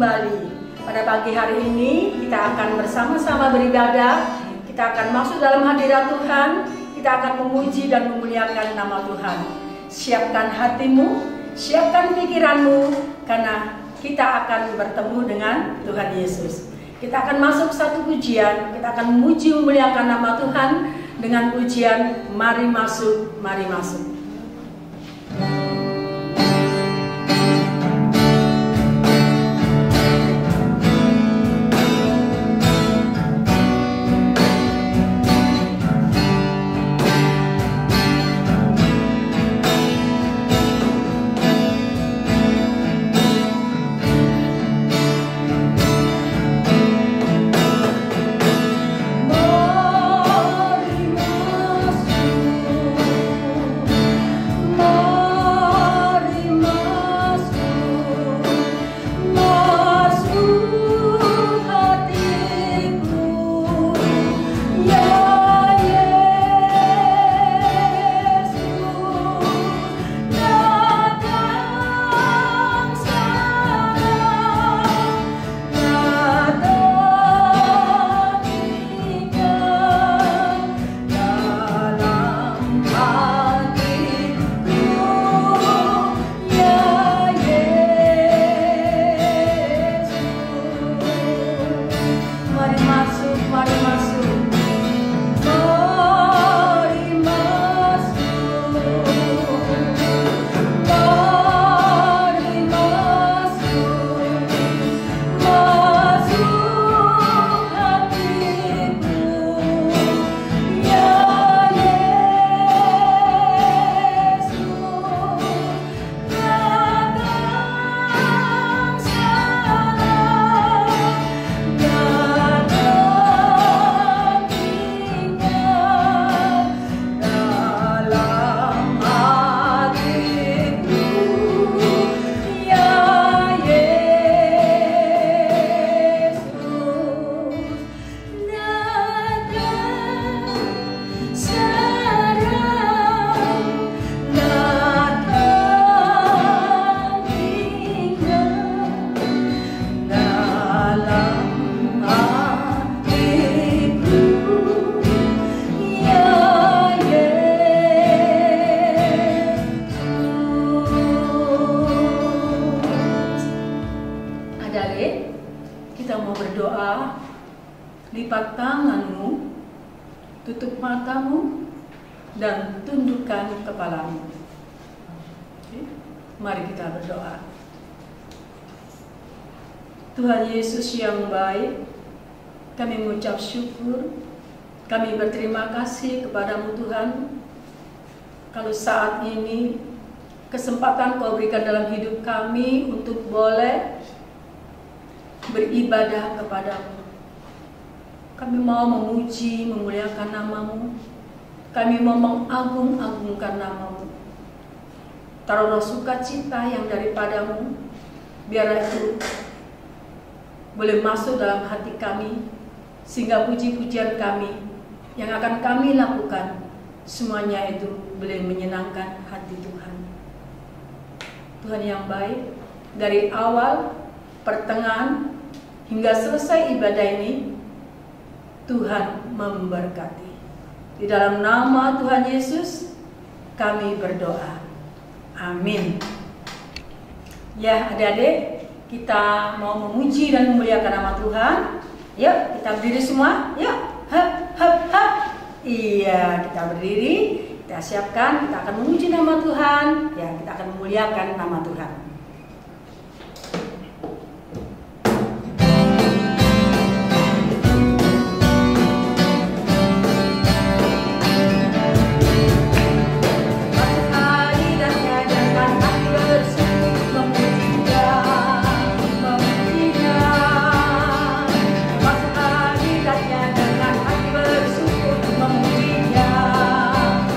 kembali. Pada pagi hari ini kita akan bersama-sama beribadah. Kita akan masuk dalam hadirat Tuhan. Kita akan memuji dan memuliakan nama Tuhan. Siapkan hatimu, siapkan pikiranmu, karena kita akan bertemu dengan Tuhan Yesus. Kita akan masuk satu pujian. Kita akan memuji memuliakan nama Tuhan dengan pujian Mari Masuk, Mari Masuk. Kita mau berdoa. Lipat tanganmu, tutup matamu, dan tundukkan kepalamu. Oke. Mari kita berdoa. Tuhan Yesus yang baik, kami mengucap syukur, kami berterima kasih kepadamu Tuhan. Kalau saat ini kesempatan Kau berikan dalam hidup kami untuk boleh beribadah kepadamu. Kami mau memuji, memuliakan namamu. Kami mau mengagung-agungkan namamu. Taruhlah sukacita yang daripadamu, biar itu boleh masuk dalam hati kami, sehingga puji-pujian kami yang akan kami lakukan, semuanya itu boleh menyenangkan hati Tuhan. Tuhan yang baik, dari awal, pertengahan, hingga selesai ibadah ini, Tuhan memberkati. Di dalam nama Tuhan Yesus, kami berdoa. Amin. Ya, adik-adik, kita mau memuji dan memuliakan nama Tuhan. Yuk, kita berdiri semua. Yuk, hap, hap, hap. Iya, kita berdiri. Kita siapkan, kita akan memuji nama Tuhan. Ya, kita akan memuliakan nama Tuhan.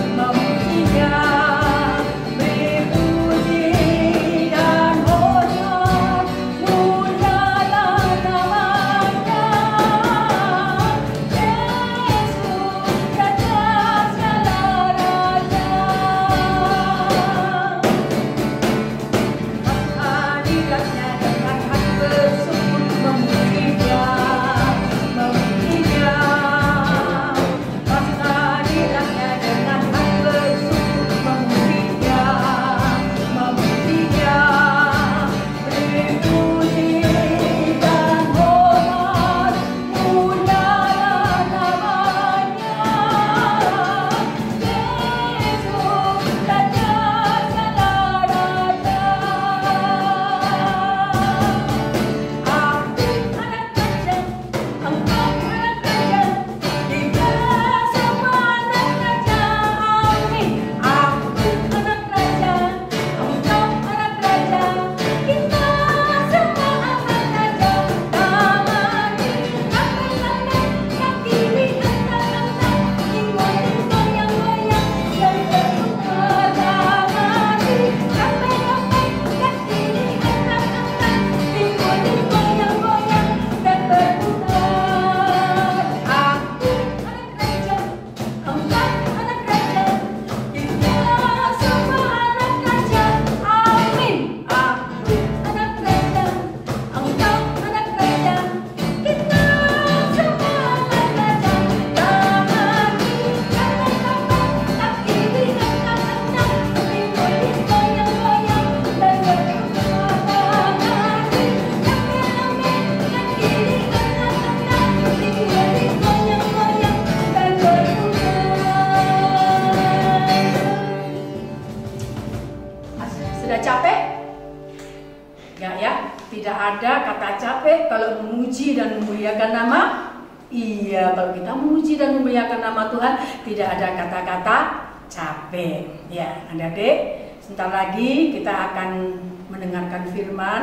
Memujinya, beri puji ada kata capek kalau memuji dan memuliakan nama. Iya, kalau kita memuji dan memuliakan nama Tuhan, tidak ada kata-kata capek. Ya, adik-adik, sebentar lagi kita akan mendengarkan firman.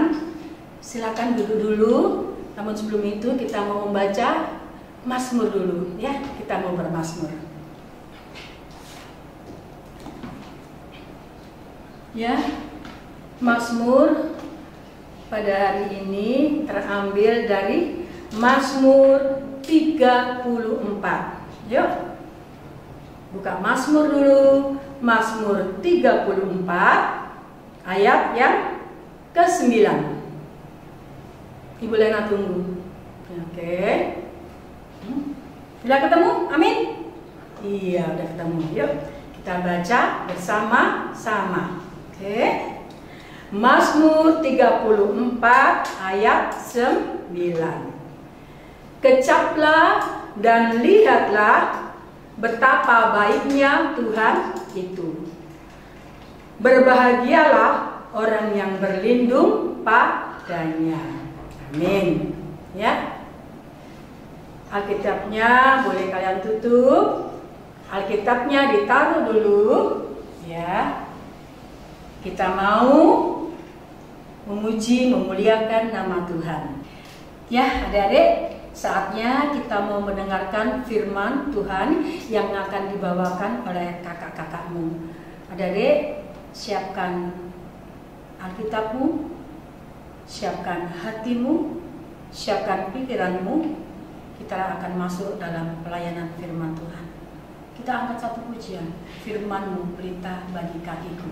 Silakan duduk dulu. Namun sebelum itu kita mau membaca Mazmur dulu, ya. Kita mau bermazmur. Ya, Mazmur pada hari ini terambil dari Mazmur 34. Yuk, buka Mazmur dulu. Mazmur 34 ayat yang ke-9. Ibu Lena tunggu. Oke. Sudah ketemu? Amin? Iya, udah ketemu. Yuk, kita baca bersama-sama. Oke. Mazmur 34 ayat 9. Kecaplah dan lihatlah betapa baiknya Tuhan itu. Berbahagialah orang yang berlindung padanya. Amin. Ya. Alkitabnya boleh kalian tutup. Alkitabnya ditaruh dulu. Ya. Kita mau memuji, memuliakan nama Tuhan. Ya, adik-adik, saatnya kita mau mendengarkan firman Tuhan yang akan dibawakan oleh kakak-kakakmu. Adik-adik, siapkan Alkitabmu, siapkan hatimu, siapkan pikiranmu. Kita akan masuk dalam pelayanan firman Tuhan. Kita angkat satu pujian, firman-Mu pelita bagi kakiku.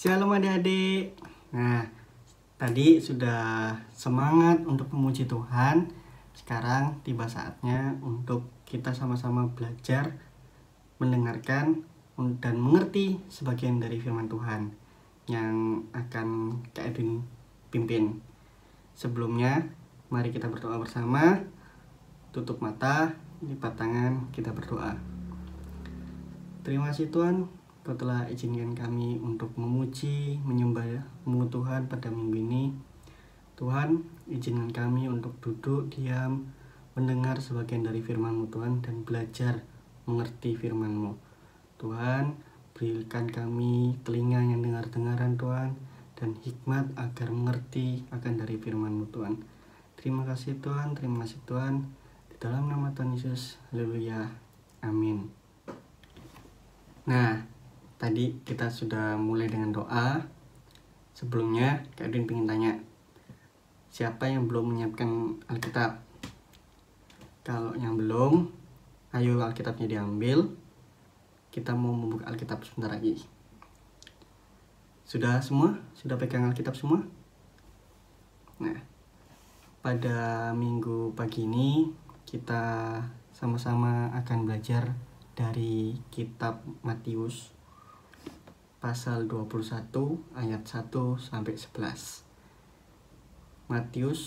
Shalom adik-adik. Nah, tadi sudah semangat untuk memuji Tuhan. Sekarang tiba saatnya untuk kita sama-sama belajar, mendengarkan, dan mengerti sebagian dari firman Tuhan yang akan Kak Edwin pimpin. Sebelumnya, mari kita berdoa bersama. Tutup mata, lipat tangan, kita berdoa. Terima kasih Tuhan, Kau telah izinkan kami untuk memuji, menyembah-Mu Tuhan pada minggu ini. Tuhan, izinkan kami untuk duduk, diam, mendengar sebagian dari firman-Mu Tuhan, dan belajar mengerti firman-Mu. Tuhan, berikan kami telinga yang dengar-dengaran Tuhan, dan hikmat agar mengerti akan dari firman-Mu Tuhan. Terima kasih Tuhan, terima kasih Tuhan. Di dalam nama Tuhan Yesus, haleluya, amin. Nah, tadi kita sudah mulai dengan doa. Sebelumnya, Kak Edwin pengen tanya, siapa yang belum menyiapkan Alkitab? Kalau yang belum, ayo Alkitabnya diambil. Kita mau membuka Alkitab sebentar lagi. Sudah semua? Sudah pegang Alkitab semua? Nah, pada minggu pagi ini kita sama-sama akan belajar dari kitab Matius pasal 21 ayat 1 sampai 11. Matius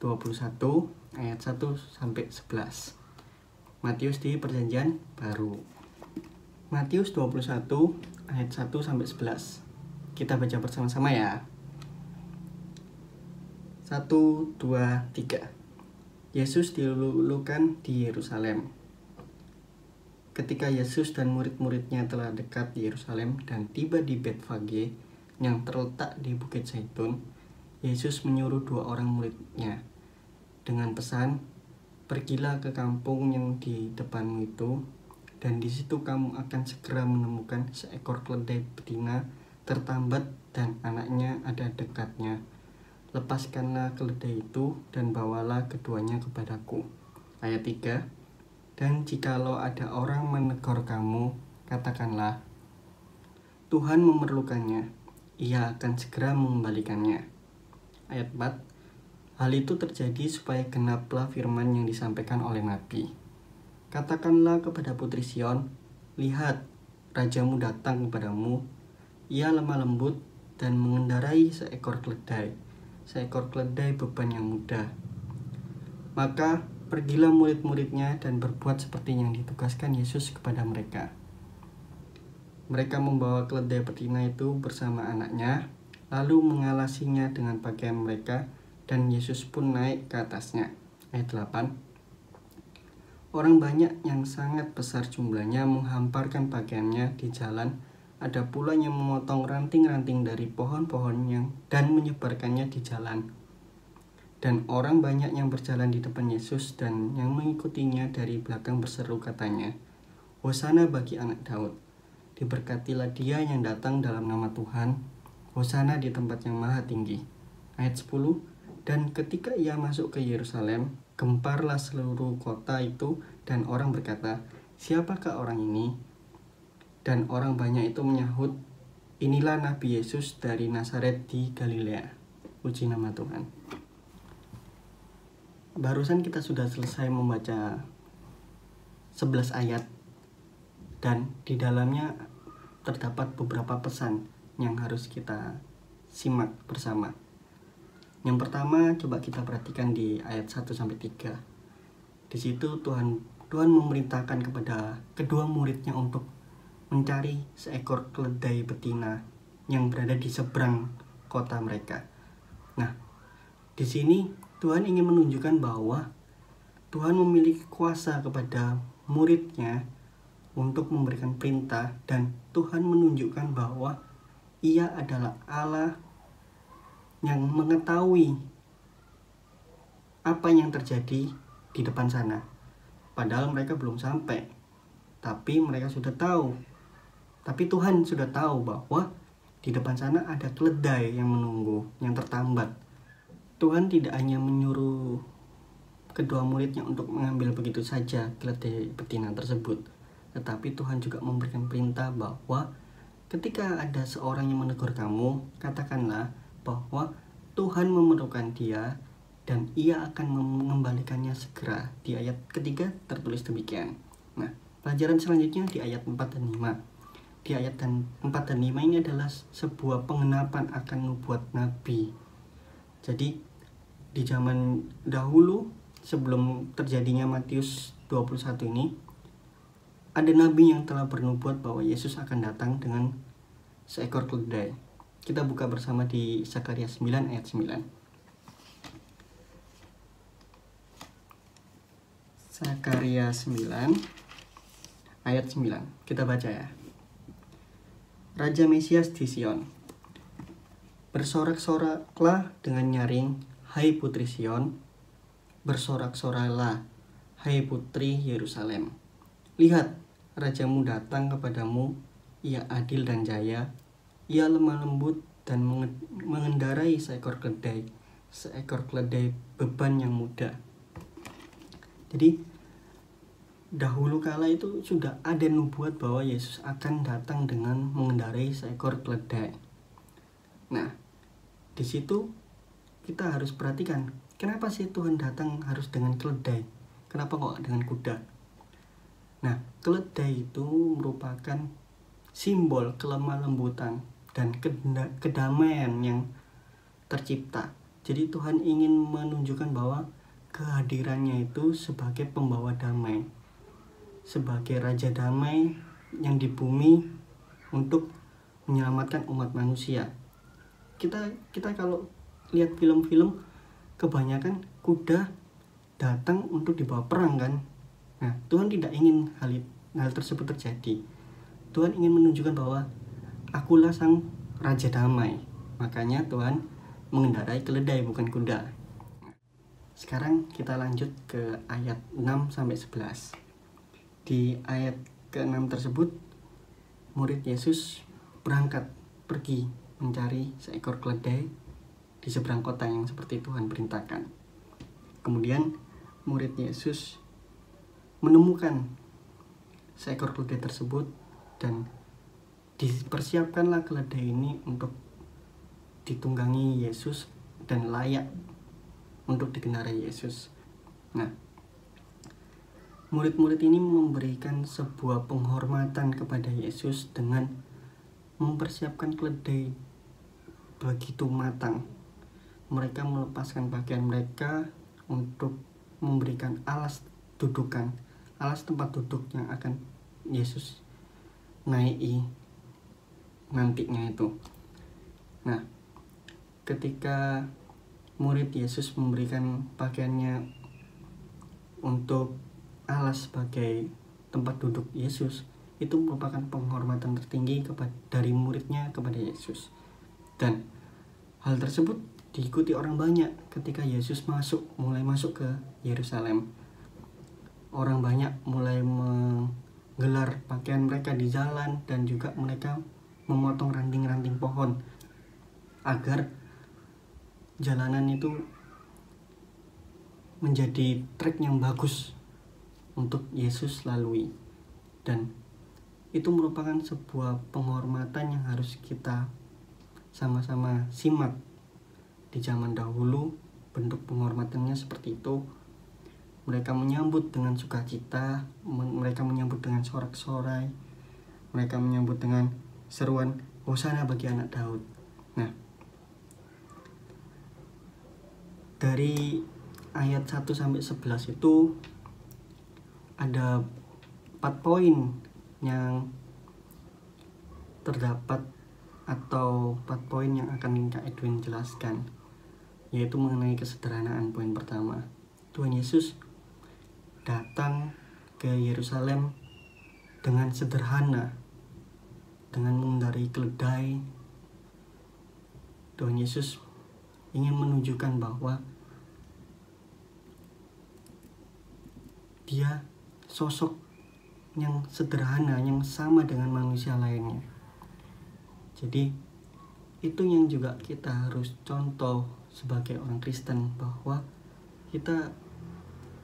21 ayat 1 sampai 11. Matius di Perjanjian Baru. Matius 21 ayat 1 sampai 11. Kita baca bersama-sama ya. 1, 2, 3. Yesus dilulukan di Yerusalem. Ketika Yesus dan murid-muridnya telah dekat di Yerusalem dan tiba di Betfage yang terletak di Bukit Zaitun, Yesus menyuruh 2 orang muridnya dengan pesan, "Pergilah ke kampung yang di depanmu itu, dan di situ kamu akan segera menemukan seekor keledai betina tertambat dan anaknya ada dekatnya. Lepaskanlah keledai itu dan bawalah keduanya kepadaku." Ayat 3. Dan jikalau ada orang menegur kamu, katakanlah, "Tuhan memerlukannya, ia akan segera mengembalikannya." Ayat 4. Hal itu terjadi supaya genaplah firman yang disampaikan oleh Nabi. "Katakanlah kepada putri Sion, lihat, rajamu datang kepadamu, ia lemah lembut dan mengendarai seekor keledai beban yang mudah." Maka pergilah murid-muridnya dan berbuat seperti yang ditugaskan Yesus kepada mereka. Mereka membawa keledai betina itu bersama anaknya, lalu mengalasinya dengan pakaian mereka, dan Yesus pun naik ke atasnya. Ayat 8. Orang banyak yang sangat besar jumlahnya menghamparkan pakaiannya di jalan. Ada pula yang memotong ranting-ranting dari pohon-pohon dan menyebarkannya di jalan. Dan orang banyak yang berjalan di depan Yesus dan yang mengikutinya dari belakang berseru katanya, "Hosana bagi anak Daud. Diberkatilah dia yang datang dalam nama Tuhan. Hosana di tempat yang maha tinggi." Ayat 10. Dan ketika ia masuk ke Yerusalem, gemparlah seluruh kota itu dan orang berkata, "Siapakah orang ini?" Dan orang banyak itu menyahut, "Inilah Nabi Yesus dari Nazaret di Galilea." Puji nama Tuhan. Barusan kita sudah selesai membaca 11 ayat, dan di dalamnya terdapat beberapa pesan yang harus kita simak bersama. Yang pertama, coba kita perhatikan di ayat 1-3. Di situ Tuhan memerintahkan kepada kedua muridnya untuk mencari seekor keledai betina yang berada di seberang kota mereka. Nah, di sini Tuhan ingin menunjukkan bahwa Tuhan memiliki kuasa kepada muridnya untuk memberikan perintah, dan Tuhan menunjukkan bahwa Ia adalah Allah yang mengetahui apa yang terjadi di depan sana. Padahal mereka belum sampai, tapi mereka sudah tahu. Tapi Tuhan sudah tahu bahwa di depan sana ada keledai yang menunggu, yang tertambat. Tuhan tidak hanya menyuruh kedua muridnya untuk mengambil begitu saja keledai betina tersebut, tetapi Tuhan juga memberikan perintah bahwa ketika ada seorang yang menegur kamu, katakanlah bahwa Tuhan memerlukan dia dan Ia akan mengembalikannya segera. Di ayat ketiga tertulis demikian. Nah, pelajaran selanjutnya di ayat 4 dan 5. Di ayat 4 dan 5 ini adalah sebuah pengenapan akan nubuat Nabi. Jadi di zaman dahulu sebelum terjadinya Matius 21 ini, ada nabi yang telah bernubuat bahwa Yesus akan datang dengan seekor keledai. Kita buka bersama di Zakaria 9 ayat 9. Zakaria 9 ayat 9. Kita baca ya. Raja Mesias di Sion. Bersorak-soraklah dengan nyaring, hai putri Sion. Bersorak-soraklah, hai putri Yerusalem. Lihat, rajamu datang kepadamu, ia adil dan jaya. Ia lemah lembut dan mengendarai seekor keledai beban yang mudah. Jadi dahulu kala itu sudah ada nubuat bahwa Yesus akan datang dengan mengendarai seekor keledai. Nah, di situ kita harus perhatikan, kenapa sih Tuhan datang harus dengan keledai? Kenapa kok dengan kuda? Nah, keledai itu merupakan simbol kelemah lembutan dan kedamaian yang tercipta. Jadi Tuhan ingin menunjukkan bahwa kehadirannya itu sebagai pembawa damai, sebagai raja damai yang di bumi untuk menyelamatkan umat manusia. Kita kalau lihat film-film, kebanyakan kuda datang untuk dibawa perang kan. Nah, Tuhan tidak ingin hal tersebut terjadi. Tuhan ingin menunjukkan bahwa akulah sang raja damai. Makanya Tuhan mengendarai keledai bukan kuda. Sekarang kita lanjut ke ayat 6-11. Di ayat ke-6 tersebut, murid Yesus berangkat pergi mencari seekor keledai di seberang kota yang seperti Tuhan perintahkan. Kemudian murid Yesus menemukan seekor keledai tersebut dan dipersiapkanlah keledai ini untuk ditunggangi Yesus dan layak untuk dikendarai Yesus. Nah, murid-murid ini memberikan sebuah penghormatan kepada Yesus dengan mempersiapkan keledai begitu matang. Mereka melepaskan pakaian mereka untuk memberikan alas tempat duduk yang akan Yesus naiki nantinya itu. Nah, ketika murid Yesus memberikan pakaiannya untuk alas sebagai tempat duduk Yesus, itu merupakan penghormatan tertinggi dari muridnya kepada Yesus. Dan hal tersebut diikuti orang banyak ketika Yesus mulai masuk ke Yerusalem. Orang banyak mulai menggelar pakaian mereka di jalan dan juga mereka memotong ranting-ranting pohon agar jalanan itu menjadi trek yang bagus untuk Yesus lalui. Dan itu merupakan sebuah penghormatan yang harus kita sama-sama simak. Di zaman dahulu bentuk penghormatannya seperti itu. Mereka menyambut dengan sukacita, mereka menyambut dengan sorak-sorai, mereka menyambut dengan seruan hosana bagi anak Daud. Nah, dari ayat 1-11 itu ada 4 poin yang terdapat atau 4 poin yang akan Kak Edwin jelaskan, yaitu mengenai kesederhanaan. Poin pertama, Tuhan Yesus datang ke Yerusalem dengan sederhana, dengan mengendarai keledai. Tuhan Yesus ingin menunjukkan bahwa dia sosok yang sederhana, yang sama dengan manusia lainnya. Jadi itu yang juga kita harus contoh sebagai orang Kristen, bahwa kita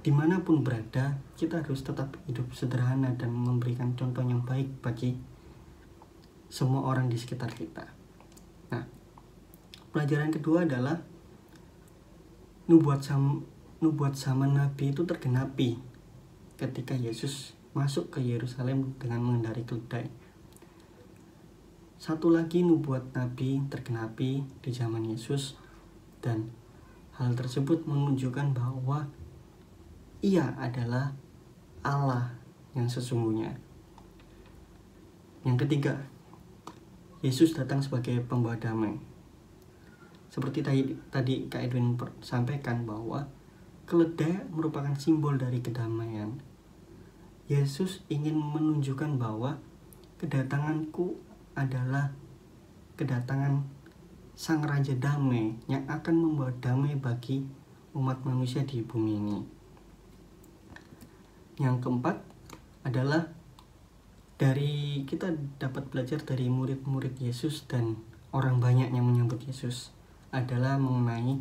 dimanapun berada, kita harus tetap hidup sederhana dan memberikan contoh yang baik bagi semua orang di sekitar kita. Nah, pelajaran kedua adalah nubuat zaman Nabi itu tergenapi ketika Yesus masuk ke Yerusalem dengan mengendarai keledai. Satu lagi nubuat Nabi tergenapi di zaman Yesus, dan hal tersebut menunjukkan bahwa Ia adalah Allah yang sesungguhnya. Yang ketiga, Yesus datang sebagai pembawa damai. Seperti tadi Kak Edwin sampaikan bahwa keledai merupakan simbol dari kedamaian. Yesus ingin menunjukkan bahwa kedatanganku adalah kedatangan Sang Raja Damai yang akan membawa damai bagi umat manusia di bumi ini. Yang keempat adalah kita dapat belajar dari murid-murid Yesus dan orang banyak yang menyambut Yesus, adalah mengenai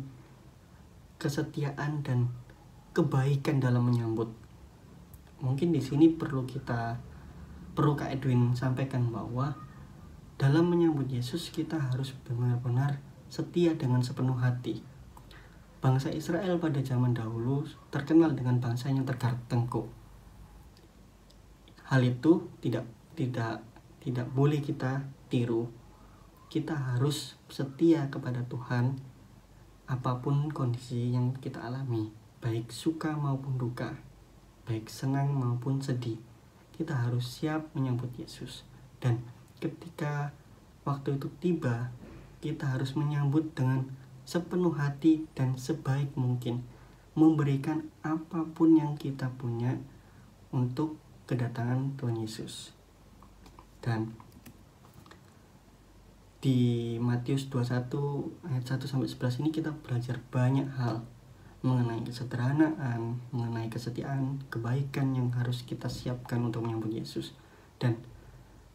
kesetiaan dan kebaikan dalam menyambut. Mungkin di sini perlu Kak Edwin sampaikan bahwa dalam menyambut Yesus kita harus benar-benar setia dengan sepenuh hati. Bangsa Israel pada zaman dahulu terkenal dengan bangsa yang tegar tengkuk. Hal itu tidak boleh kita tiru. Kita harus setia kepada Tuhan apapun kondisi yang kita alami, baik suka maupun duka, baik senang maupun sedih. Kita harus siap menyambut Yesus. Dan ketika waktu itu tiba, kita harus menyambut dengan sepenuh hati dan sebaik mungkin, memberikan apapun yang kita punya untuk kedatangan Tuhan Yesus. Dan di Matius 21 ayat 1-11 ini kita belajar banyak hal mengenai kesederhanaan, mengenai kesetiaan, kebaikan yang harus kita siapkan untuk menyambut Yesus. Dan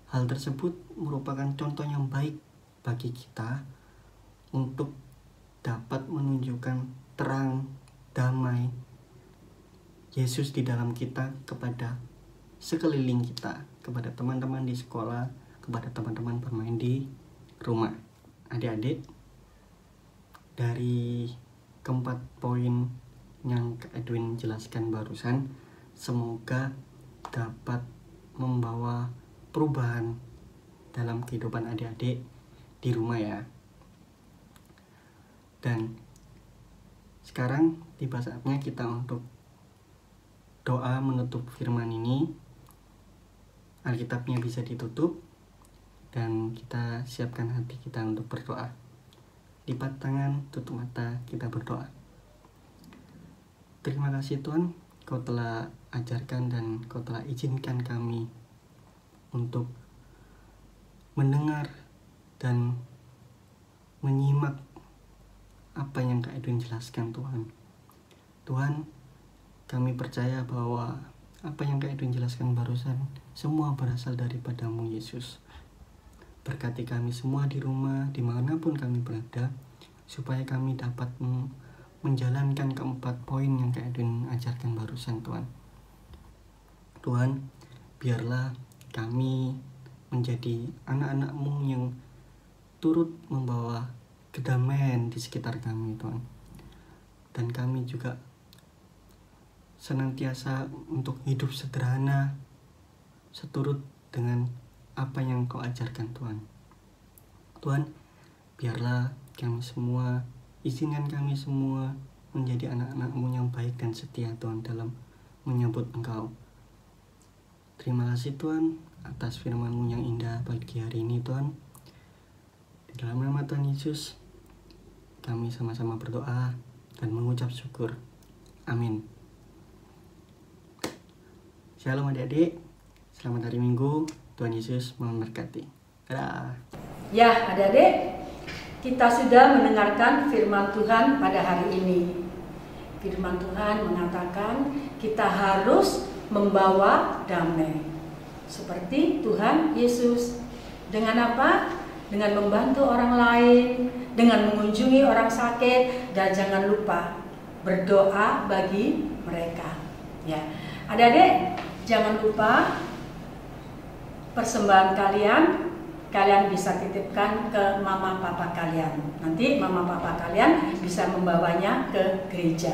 hal tersebut merupakan contoh yang baik bagi kita untuk dapat menunjukkan terang, damai Yesus di dalam kita kepada sekeliling kita, kepada teman-teman di sekolah, kepada teman-teman bermain di rumah. Adik-adik, dari keempat poin yang Kak Edwin jelaskan barusan, semoga dapat membawa perubahan dalam kehidupan adik-adik di rumah ya. Dan sekarang tiba saatnya kita untuk doa menutup firman ini. Alkitabnya bisa ditutup dan kita siapkan hati kita untuk berdoa. Lipat tangan, tutup mata, kita berdoa. Terima kasih Tuhan, Kau telah ajarkan dan Kau telah izinkan kami untuk mendengar dan menyimak apa yang Kak Edwin jelaskan Tuhan. Tuhan, kami percaya bahwa apa yang Kak Edwin jelaskan barusan semua berasal daripada-Mu Yesus. Berkati kami semua di rumah, dimanapun kami berada, supaya kami dapat menjalankan keempat poin yang Kak Edwin ajarkan barusan Tuhan. Tuhan, biarlah kami menjadi anak-anak-Mu yang turut membawa kedamaian di sekitar kami Tuhan. Dan kami juga senantiasa untuk hidup sederhana seturut dengan apa yang Kau ajarkan Tuhan. Tuhan, biarlah kami semua, izinkan kami semua menjadi anak-anak-Mu yang baik dan setia Tuhan dalam menyambut Engkau. Terima kasih Tuhan atas firman-Mu yang indah pagi hari ini Tuhan. Di dalam nama Tuhan Yesus kami sama-sama berdoa dan mengucap syukur. Amin. Shalom adik-adik, selamat hari Minggu, Tuhan Yesus memberkati. Dadah. Ya adik-adik, kita sudah mendengarkan firman Tuhan pada hari ini. Firman Tuhan mengatakan kita harus membawa damai seperti Tuhan Yesus. Dengan apa? Dengan membantu orang lain, dengan mengunjungi orang sakit, dan jangan lupa berdoa bagi mereka. Ya, adik-adik, jangan lupa persembahan kalian bisa titipkan ke mama papa kalian. Nanti mama papa kalian bisa membawanya ke gereja.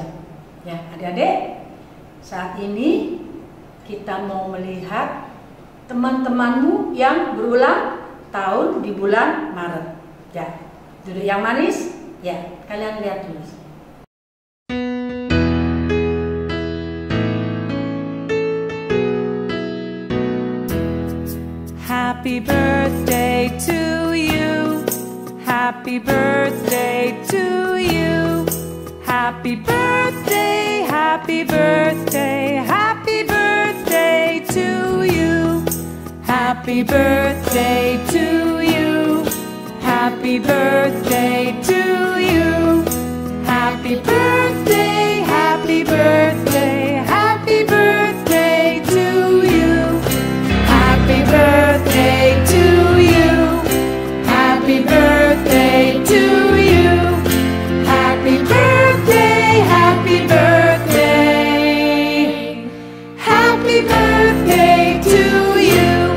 Ya, adik-adik, saat ini kita mau melihat teman-temanmu yang berulang tahun di bulan Maret. Ya, duduk yang manis. Ya, kalian lihat dulu. Happy birthday to you. Happy birthday to you. Happy birthday, happy birthday, happy birthday to you. Happy birthday to you. Happy birthday to you. Happy birthday, happy birthday, happy birthday to you. Happy birthday to you. Happy birthday to you. Happy birthday, happy birthday. Happy birthday to you.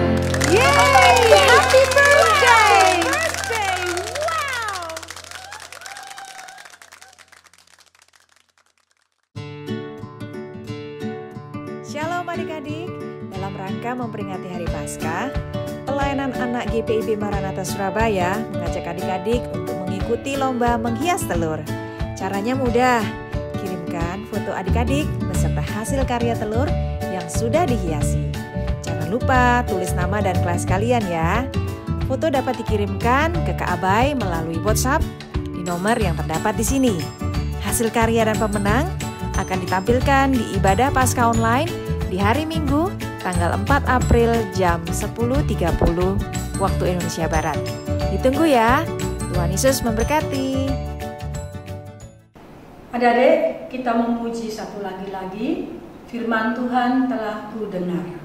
Yay! Happy birthday! Wow! Shalom adik-adik. Dalam rangka memperingati Hari Paskah, pelayanan anak GPIB Maranatha Surabaya mengajak adik-adik untuk mengikuti lomba menghias telur. Caranya mudah, kirimkan foto adik-adik beserta hasil karya telur yang sudah dihiasi. Jangan lupa tulis nama dan kelas kalian ya. Foto dapat dikirimkan ke Kak Abai melalui WhatsApp di nomor yang terdapat di sini. Hasil karya dan pemenang akan ditampilkan di ibadah Paskah online di hari Minggu tanggal 4 April jam 10.30 waktu Indonesia Barat. Ditunggu ya. Tuhan Yesus memberkati. Adik-adik, kita memuji satu lagi firman Tuhan telah ku dengar.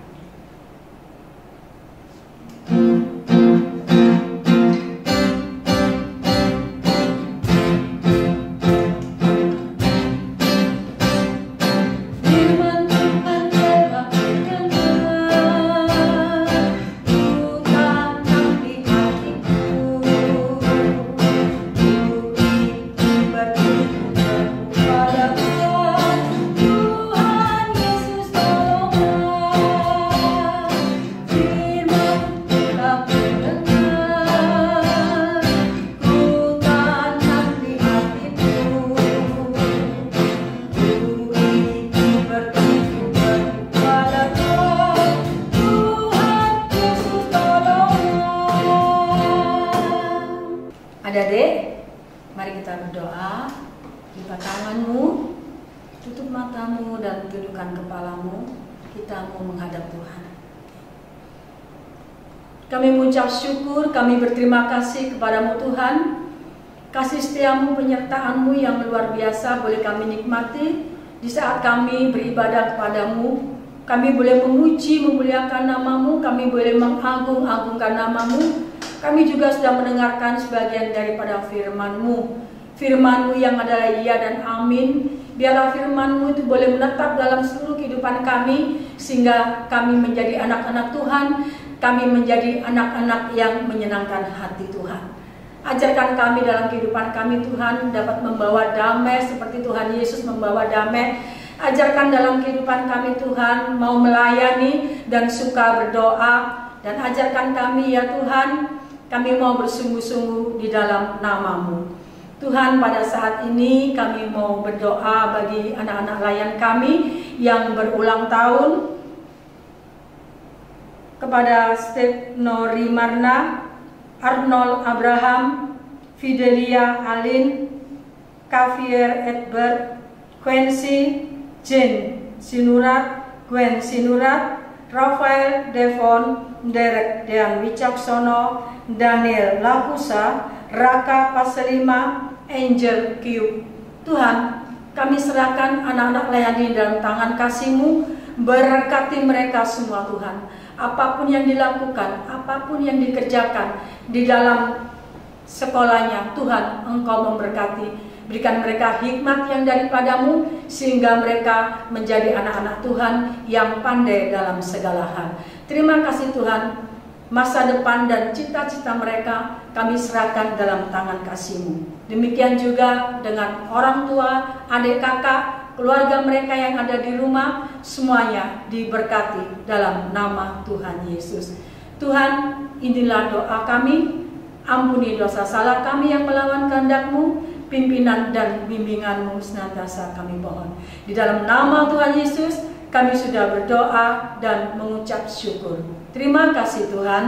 Adik-adik, mari kita berdoa. Lipat tanganmu, tutup matamu dan tundukkan kepalamu. Kita mau menghadap Tuhan. Kami mengucap syukur, kami berterima kasih kepadamu Tuhan. Kasih setiamu, penyertaanmu yang luar biasa boleh kami nikmati di saat kami beribadah kepadamu. Kami boleh memuji, memuliakan namamu, kami boleh mengagung-agungkan namamu. Kami juga sudah mendengarkan sebagian daripada firman-Mu. Firman-Mu yang adalah iya dan amin. Biarlah firman-Mu itu boleh menetap dalam seluruh kehidupan kami, sehingga kami menjadi anak-anak Tuhan. Kami menjadi anak-anak yang menyenangkan hati Tuhan. Ajarkan kami dalam kehidupan kami Tuhan dapat membawa damai seperti Tuhan Yesus membawa damai. Ajarkan dalam kehidupan kami Tuhan mau melayani dan suka berdoa. Dan ajarkan kami ya Tuhan, kami mau bersungguh-sungguh di dalam nama-Mu. Tuhan, pada saat ini kami mau berdoa bagi anak-anak layan kami yang berulang tahun. Kepada Stefno Rimarna, Arnold Abraham, Fidelia Alin, Kavier Edward, Quincy, Jane Sinurat, Gwen Sinurat, Rafael Devon, Derek Dean Wicaksono, Daniel Lakusa, Raka Paselima, Angel Q. Tuhan, kami serahkan anak-anak layani dalam tangan kasih-Mu. Berkati mereka semua Tuhan. Apapun yang dilakukan, apapun yang dikerjakan di dalam sekolahnya, Tuhan Engkau memberkati. Berikan mereka hikmat yang daripada-Mu, sehingga mereka menjadi anak-anak Tuhan yang pandai dalam segala hal. Terima kasih Tuhan, masa depan dan cita-cita mereka kami serahkan dalam tangan kasih-Mu. Demikian juga dengan orang tua, adik kakak, keluarga mereka yang ada di rumah, semuanya diberkati dalam nama Tuhan Yesus. Tuhan, inilah doa kami, ampuni dosa salah kami yang melawan kehendak-Mu. Pimpinan dan bimbingan-Mu senantiasa kami mohon. Di dalam nama Tuhan Yesus, kami sudah berdoa dan mengucap syukur. Terima kasih Tuhan.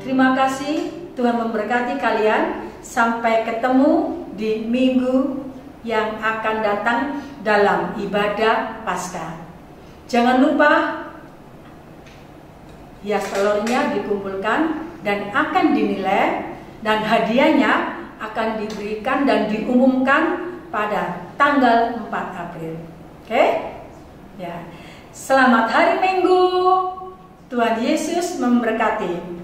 Terima kasih, Tuhan memberkati kalian. Sampai ketemu di minggu yang akan datang dalam ibadah Paskah. Jangan lupa hias telurnya dikumpulkan dan akan dinilai, dan hadiahnya akan diberikan dan diumumkan pada tanggal 4 April. Oke? Ya. Selamat hari Minggu. Tuhan Yesus memberkati.